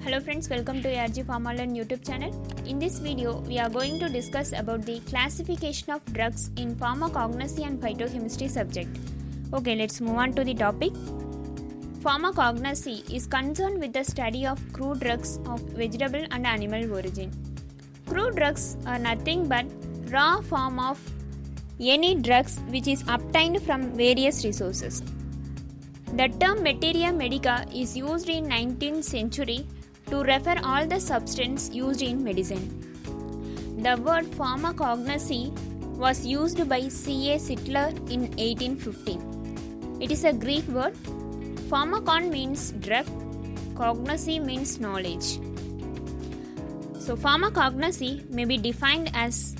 Hello friends, welcome to ARG Pharmalearn YouTube channel. In this video, we are going to discuss about the classification of drugs in pharmacognosy and phytochemistry subject. Okay, let's move on to the topic. Pharmacognosy is concerned with the study of crude drugs of vegetable and animal origin. Crude drugs are nothing but raw form of any drugs which is obtained from various resources. The term materia medica is used in 19th century to refer all the substance used in medicine. The word pharmacognosy was used by C.A. Sittler in 1815. It is a Greek word. Pharmakon means drug, cognosy means knowledge. So pharmacognosy may be defined as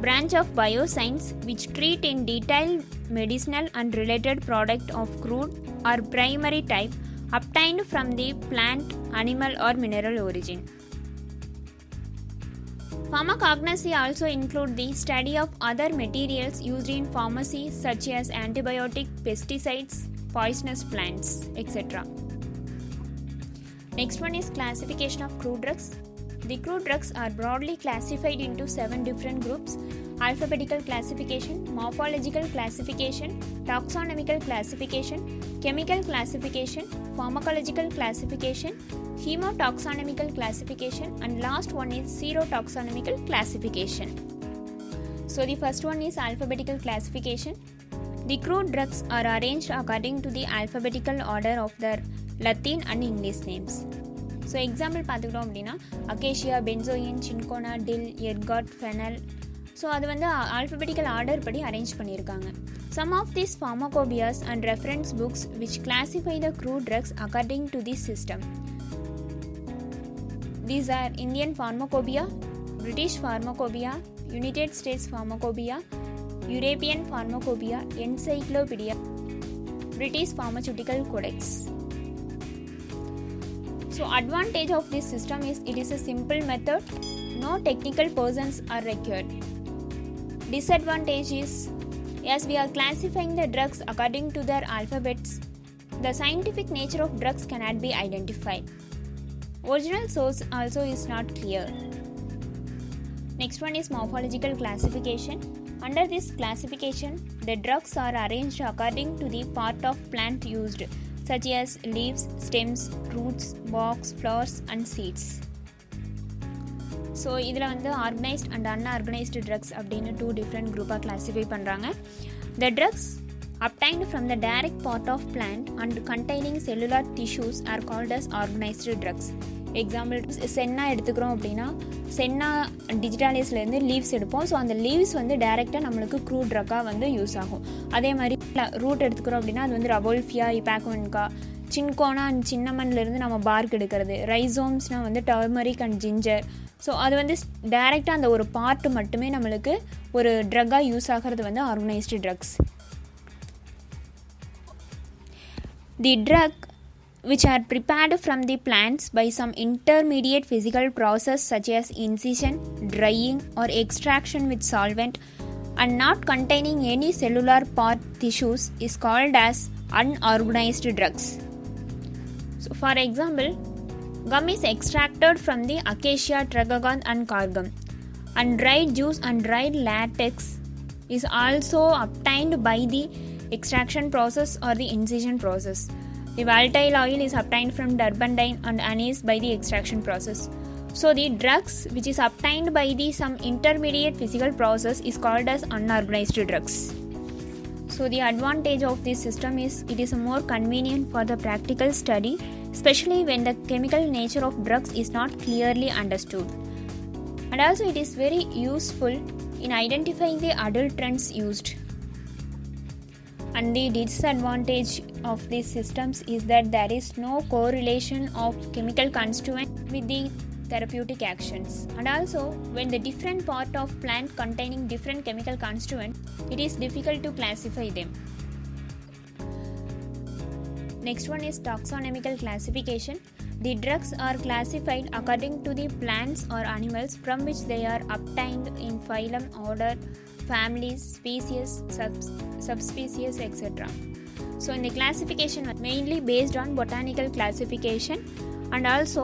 branch of bioscience which treat in detail medicinal and related product of crude or primary type obtained from the plant, animal or mineral origin. Pharmacognosy also include the study of other materials used in pharmacy such as antibiotic, pesticides, poisonous plants, etc. Next one is classification of crude drugs. The crude drugs are broadly classified into 7 different groups: alphabetical classification, morphological classification, taxonomical classification, chemical classification, pharmacological classification, chemotaxonomical classification, and last one is serotaxonomical classification. So the first one is alphabetical classification. The crude drugs are arranged according to the alphabetical order of their Latin and English names. So example பார்த்துக்கிட்டோம் அப்படின்னா acacia, benzoin, cinchona, டில், எர்காட், fennel. So அது வந்து alphabetical order படி arrange பண்ணியிருக்காங்க. Some of these pharmacopoeias and reference books which classify the crude drugs according to this system. These are Indian Pharmacopoeia, British Pharmacopoeia, United States Pharmacopoeia, European Pharmacopoeia, Encyclopedia, British Pharmaceutical Codex. So advantage of this system is it is a simple method, no technical persons are required. Disadvantage is as we are classifying the drugs according to their alphabets, the scientific nature of drugs cannot be identified. Original source also is not clear. Next one is morphological classification. Under this classification, the drugs are arranged according to the part of plant used, such as leaves, stems, roots, barks, flowers and seeds. So இதில் வந்து organised and unorganised drugs அப்படின்னு 2 different குரூப்பாக classify பண்ணுறாங்க. The drugs obtained from the direct part of plant and containing cellular tissues are called as organized drugs. Example senna எடுத்துக்கிறோம் அப்படின்னா senna டிஜிட்டாலிஸ்லேருந்து leaves எடுப்போம். So அந்த லீவ்ஸ் வந்து டைரெக்டாக நம்மளுக்கு க்ரூட் ட்ரக்காக வந்து யூஸ் ஆகும். அதே மாதிரி ரூட் எடுத்துக்கிறோம் அப்படின்னா அது வந்து ரவோல்ஃபியா, இப்பாக்வன்கா, சின்கோனா அண்ட் சின்னமன்லேருந்து நம்ம பார்க் எடுக்கிறது. ரைசோம்ஸ்னால் வந்து டர்மரிக் அண்ட் ஜிஞ்சர். ஸோ அது வந்து டைரெக்டாக அந்த ஒரு பார்ட்டு மட்டுமே நம்மளுக்கு ஒரு ட்ரக்காக யூஸ் ஆகிறது வந்து organised drugs. The drug which are prepared from the plants by some intermediate physical process such as incision, drying or extraction with solvent and not containing any cellular part tissues is called as unorganized drugs. So for example, gum is extracted from the acacia, tragagon and cargum, and dried juice and dried latex is also obtained by the extraction process or the incision process. The volatile oil is obtained from turpentine and anise by the extraction process. So the drugs which is obtained by the some intermediate physical process is called as unorganized drugs. So the advantage of this system is it is more convenient for the practical study, especially when the chemical nature of drugs is not clearly understood. And also it is very useful in identifying the adulterants used. And the disadvantage of these systems is that there is no correlation of chemical constituent with the therapeutic actions. And also when the different part of plant containing different chemical constituent, it is difficult to classify them. Next one is taxonomical classification. The drugs are classified according to the plants or animals from which they are obtained in phylum, order, families, species, subspecies, etc. So in the classification mainly based on botanical classification and also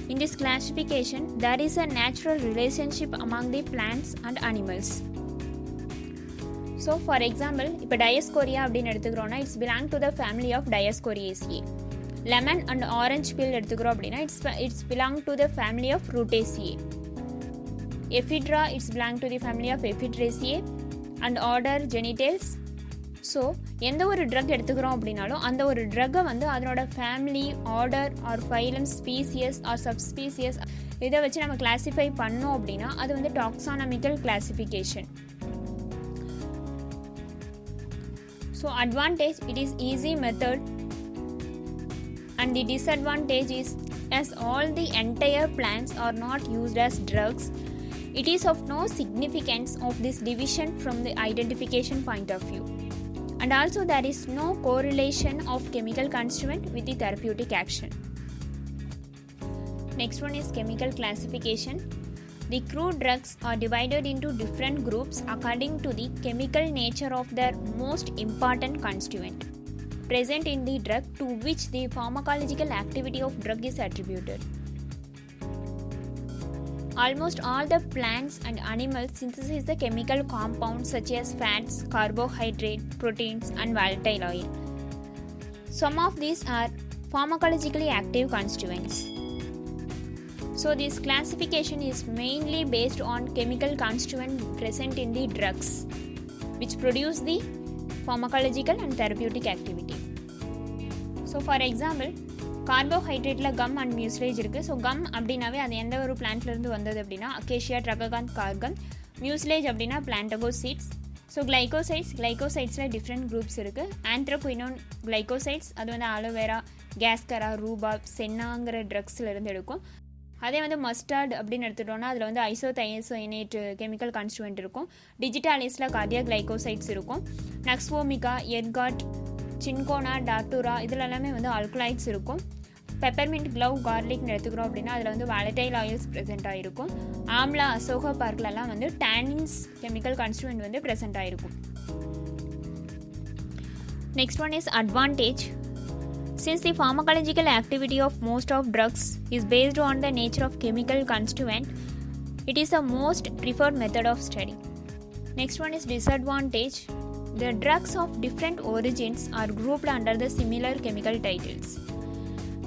In this classification, there is a natural relationship among the plants and animals. So for example, இப்போ Dioscorea அப்படின்னு எடுத்துக்கிறோம்னா it's belong to the family of Dioscoreaceae. Lemon and orange peel எடுத்துக்கிறோம் அப்படின்னா it's belong to the family of Rutaceae. Ephedra it's belong to the family of Ephedraceae and order Genitales. So எந்த ஒரு drug எடுத்துக்கிறோம் அப்படின்னாலும் அந்த ஒரு ட்ரக்கை வந்து அதனோட family, order or phylum, species or subspecies இதை வச்சு நம்ம கிளாஸிஃபை பண்ணோம் அப்படின்னா அது வந்து taxonomical classification. So advantage it is easy method and the disadvantage is as all the entire plants are not used as drugs, it is of no significance of this division from the identification point of view. And also there is no correlation of chemical constituent with the therapeutic action. Next one is chemical classification. The crude drugs are divided into different groups according to the chemical nature of their most important constituent present in the drug to which the pharmacological activity of drug is attributed. Almost all the plants and animals synthesize the chemical compounds such as fats, carbohydrate, proteins and volatile oil. Some of these are pharmacologically active constituents. So this classification is mainly based on chemical constituent present in the drugs which produce the pharmacological and therapeutic activity. So for example, கார்போஹைட்ரேட்டில் gum and mucilage இருக்குது. So come அப்படின்னாவே அது எந்த ஒரு பிளான்ட்லேருந்து வந்தது அப்படின்னா acacia, ட்ரககாந்த், கார்கம். மியூஸ்லேஜ் அப்படின்னா பிளான்டகோ seeds. So கிளைகோசைட்ஸில் different groups இருக்குது. ஆந்த்ரோகுயினோன் கிளைகோசைட்ஸ் அது வந்து ஆலோவேரா, கேஸ்கரா, ரூபாப், சென்னாங்கிற ட்ரக்ஸ்லேருந்து எடுக்கும். அதே வந்து மஸ்டார்ட் அப்படின்னு எடுத்துட்டோம்னா அதில் வந்து ஐசோதையசோயனேட் கெமிக்கல் கான்ஸ்டியூவன்ட் இருக்கும். டிஜிட்டாலிஸில் கார்டியா கிளைகோசைட்ஸ் இருக்கும். நக்ஸ்வோமிகா, எர்காட், சின்கோனா, டாட்டூரா இதில் எல்லாமே வந்து ஆல்கலாய்ட்ஸ் இருக்கும். பெப்பர்மிண்ட், க்ளவ், கார்லிக்னு எடுத்துக்கிறோம் அப்படின்னா அதில் வந்து வாலடைல் ஆயில்ஸ் ப்ரெசென்ட் ஆகிருக்கும். ஆம்லா, அசோகா பார்க்லலாம் வந்து டேனின்ஸ் கெமிக்கல் கான்ஸ்டியூவன்ட் வந்து ப்ரெசென்ட் ஆகிருக்கும். Next one is advantage. Since the pharmacological activity of most of drugs is based on the nature of chemical constituent, it is the most preferred method of study. Next one is disadvantage. The drugs of different origins are grouped under the similar chemical titles.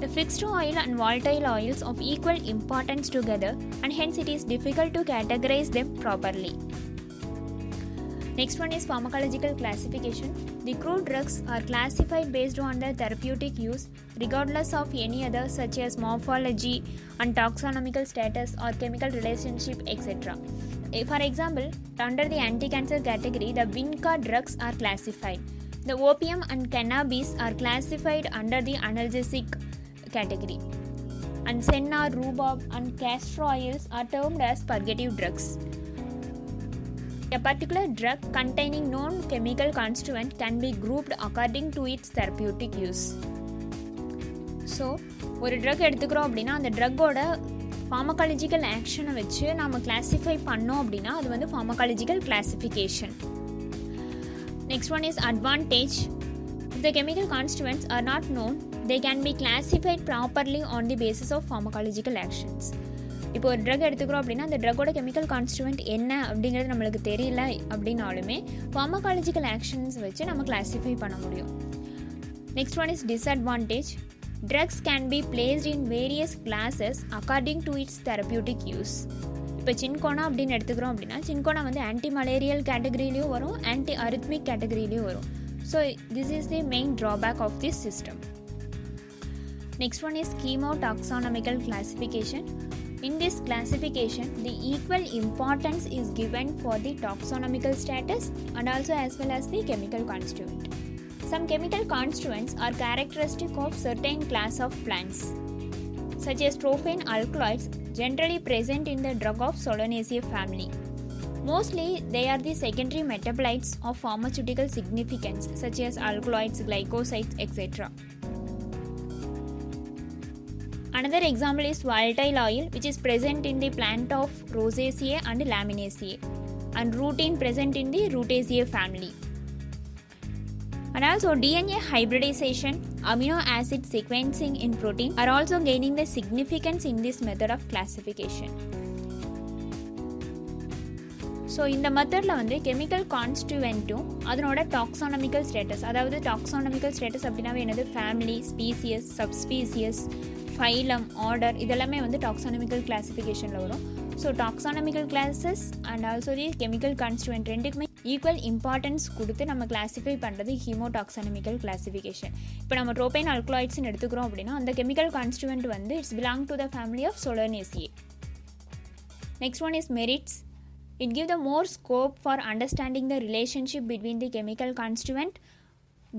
The fixed oil and volatile oils of equal importance together, and hence it is difficult to categorize them properly. Next one is pharmacological classification. The crude drugs are classified based on their therapeutic use regardless of any other such as morphology and taxonomical status or chemical relationship, etc. For example, under the anti-cancer category, the Vinca drugs are classified. The opium and cannabis are classified under the analgesic category. And senna, rhubarb and castor oils are termed as purgative drugs. A particular drug containing known chemical constituent can be grouped according to its therapeutic use. So ஒரு drug எடுத்துக்கிறோம் அப்படின்னா அந்த ட்ரக்கோட pharmacological ஆக்ஷனை வச்சு நம்ம classify பண்ணோம் அப்படின்னா அது வந்து pharmacological classification. Next one is advantage. If the chemical constituents are not known, they can be classified properly on the basis of pharmacological actions. இப்போ ஒரு ட்ரக் எடுத்துக்கிறோம் அப்படின்னா அந்த ட்ரக்கோட கெமிக்கல் கான்ஸ்டியூவன்ட் என்ன அப்படிங்கிறது நம்மளுக்கு தெரியல அப்படின்னாலுமே ஃபார்மகாலஜிக்கல் ஆக்ஷன்ஸ் வச்சு நம்ம கிளாஸிஃபை பண்ண முடியும். Next one is disadvantage. Drugs can be placed in various classes according to its therapeutic use. இப்போ சின்கோனா அப்படின்னு எடுத்துக்கிறோம் அப்படின்னா சின்கோனா வந்து ஆன்டி மலேரியல் கேட்டகரியிலையும் வரும், ஆன்டி அரித்மிக் கேட்டகரியிலையும் வரும். So this is the main drawback of this system. Next one is chemotaxonomical classification. In this classification, the equal importance is given for the taxonomical status and also as well as the chemical constituent. Some chemical constituents are characteristic of certain class of plants, such as trophin alkaloids generally present in the drug of Solanaceae family. Mostly, they are the secondary metabolites of pharmaceutical significance, such as alkaloids, glycosides, etc. Another example is volatile oil, which is present in the plant of Rosaceae and Laminaceae, and rutin present in the Rutaceae family. And And also DNA hybridization, amino acid sequencing in protein are also gaining the significance in this method of classification. So இந்த மெத்தடில் வந்து chemical கான்ஸ்டியூவெண்ட்டும் அதனோட taxonomical status, அதாவது taxonomical status அப்படின்னாவே என்னது, family, species, சப்ஸ்பீசியஸ், phylum, order, இதெல்லாமே வந்து taxonomical கிளாஸிஃபிகேஷனில் வரும். So taxonomical classes and also the chemical கான்ஸ்டியூவெண்ட் ரெண்டுக்குமே ஈக்குவல் இம்பார்ட்டன்ஸ் கொடுத்து நம்ம கிளாஸிஃபை பண்ணுறது ஹீமோடாக்ஸானமிக்கல் கிளாஸிஃபிகேஷன். இப்போ நம்ம ட்ரோபைன் அல்கலாய்ட்ஸ்னு எடுத்துக்கிறோம் அப்படின்னா அந்த கெமிக்கல் கான்ஸ்டியூவெண்ட் வந்து it's belong to the family of Solanaceae. Next one is merits. It gives the more scope for understanding the relationship between the chemical constituent,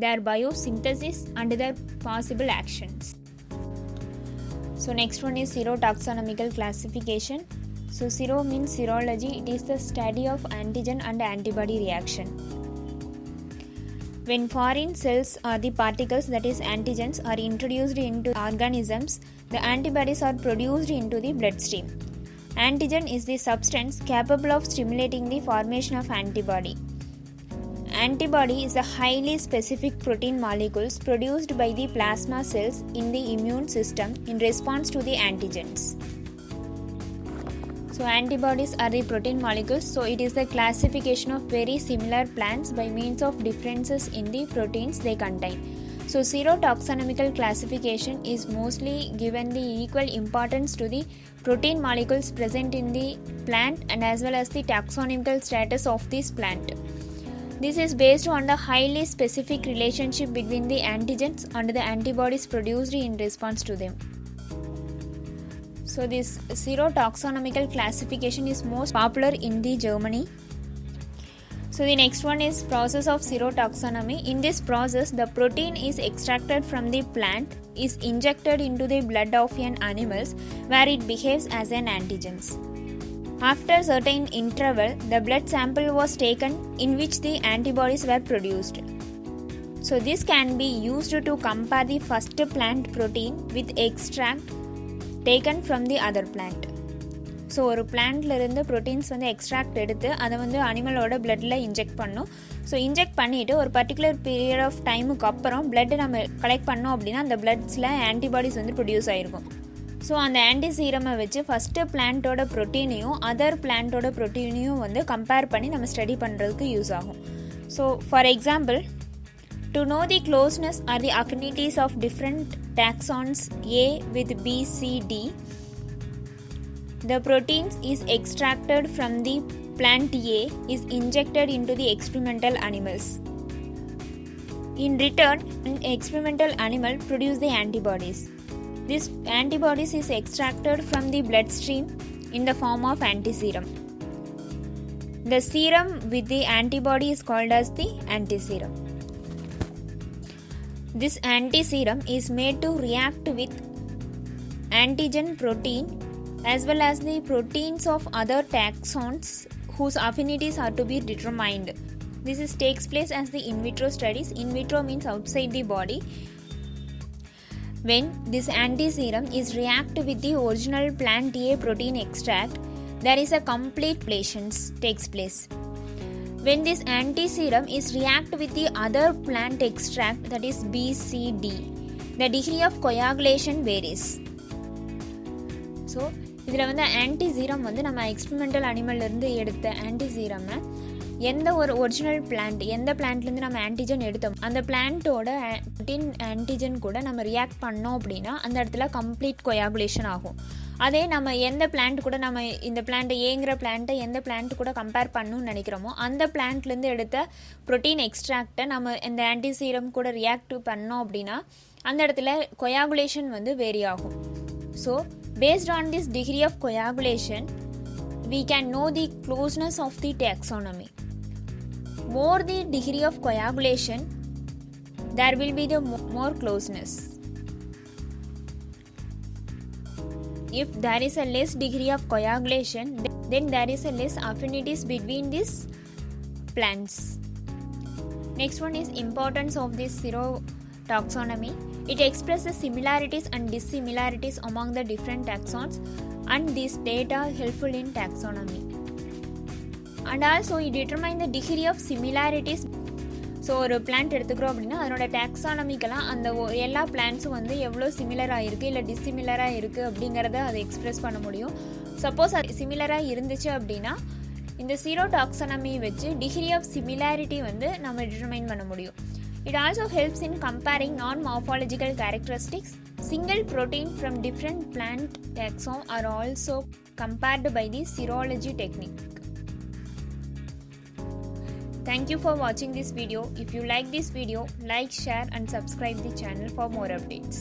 their biosynthesis and their possible actions. So next one is serotaxonomical classification. So sero means serology. It is the study of antigen and antibody reaction. When foreign cells or the particles, that is antigens, are introduced into organisms, the antibodies are produced into the bloodstream. Antigen is the substance capable of stimulating the formation of antibody. Antibody is a highly specific protein molecules produced by the plasma cells in the immune system in response to the antigens. So antibodies are the protein molecules. So it is the classification of very similar plants by means of differences in the proteins they contain. So serotaxonomical classification is mostly given the equal importance to the protein molecules present in the plant and as well as the taxonomical status of this plant. This is based on the highly specific relationship between the antigens and the antibodies produced in response to them. So this serotaxonomical classification is most popular in the Germany. So the next one is process of serotaxonomy. In this process, the protein is extracted from the plant, is injected into the blood of an animals where it behaves as an antigen. After certain interval, the blood sample was taken in which the antibodies were produced. So this can be used to compare the first plant protein with extract taken from the other plant. So ஒரு பிளான்ட்லேருந்து proteins வந்து extract எடுத்து அதை வந்து அனிமலோட பிளட்டில் inject பண்ணணும். So inject பண்ணிவிட்டு ஒரு particular period of டைமுக்கு அப்புறம் பிளட்டு நம்ம கலெக்ட் பண்ணோம் அப்படின்னா அந்த பிளட்ஸில் ஆன்டிபாடிஸ் வந்து ப்ரொடியூஸ் ஆகிருக்கும். ஸோ அந்த ஆன்டி சீரமை வச்சு ஃபஸ்ட்டு பிளான்ட்டோட ப்ரோட்டீனையும் அதர் பிளான்ட்டோட ப்ரோட்டீனையும் வந்து கம்பேர் பண்ணி நம்ம ஸ்டடி பண்ணுறதுக்கு யூஸ் ஆகும். So for example, to know the closeness or the affinities of different taxons A with B, C, D, the proteins is extracted from the plant A is injected into the experimental animals. In return, an experimental animal produce the antibodies. This antibodies is extracted from the bloodstream in the form of antiserum. The serum with the antibody is called as the antiserum. This antiserum is made to react with antigen protein as well as the proteins of other taxons whose affinities are to be determined. This takes place as the in vitro studies. In vitro means outside the body. When this antiserum is react with the original plant A protein extract, there is a complete ablation takes place. When this antiserum is react with the other plant extract, that is B, C, D, the degree of coagulation varies. So இதில் வந்து ஆன்டிசீரம் வந்து நம்ம experimental அனிமல்லேருந்து எடுத்த ஆன்டிசீரமை எந்த ஒரு original plant, எந்த பிளான்ட்லேருந்து நம்ம antigen எடுத்தோம் அந்த பிளான்ட்டோட புரோட்டீன் ஆன்டிஜன் கூட நம்ம ரியாக்ட் பண்ணோம் அப்படின்னா அந்த இடத்துல கம்ப்ளீட் கொயாகுலேஷன் ஆகும். அதே நம்ம எந்த பிளான்ட் கூட நம்ம இந்த பிளான்ட்டை ஏங்கிற பிளான்ட்டை எந்த பிளான்ட் கூட கம்பேர் பண்ணணும்னு நினைக்கிறோமோ அந்த பிளான்ட்லேருந்து எடுத்த ப்ரோட்டீன் எக்ஸ்ட்ராக்டை நம்ம இந்த ஆன்டிசீரம் கூட ரியாக்ட் பண்ணோம் அப்படின்னா அந்த இடத்துல கொயாகுலேஷன் வந்து வேரி ஆகும். So based on this degree of coagulation, we can know the closeness of the taxonomy. More the degree of coagulation, there will be the more closeness. If there is a less degree of coagulation, then there is a less affinities between these plants. Next one is importance of this serotaxonomy. It expresses similarities and dissimilarities among the different taxons, and this data helpful in taxonomy. And also it determines the degree of similarities. So ஒரு plant எடுத்துக்கிறோம் அப்படின்னா அதனோட டாக்ஸானமிக்கெல்லாம் அந்த எல்லா பிளான்ட்ஸும் வந்து எவ்வளோ சிமிலராக இருக்குது இல்லை டிஸ்சிமிலராக இருக்குது அப்படிங்கிறத அதை எக்ஸ்ப்ரெஸ் பண்ண முடியும். சப்போஸ் அது சிமிலராக இருந்துச்சு அப்படின்னா இந்த ஜீரோ டாக்ஸானமி வச்சு டிகிரி ஆஃப் சிமிலாரிட்டி வந்து நம்ம டிட்டர்மைன் பண்ண முடியும். It also helps in comparing non-morphological characteristics. Single protein from different plant taxon are also compared by the serology technique. Thank you for watching this video. If you like this video, like, share and subscribe the channel for more updates.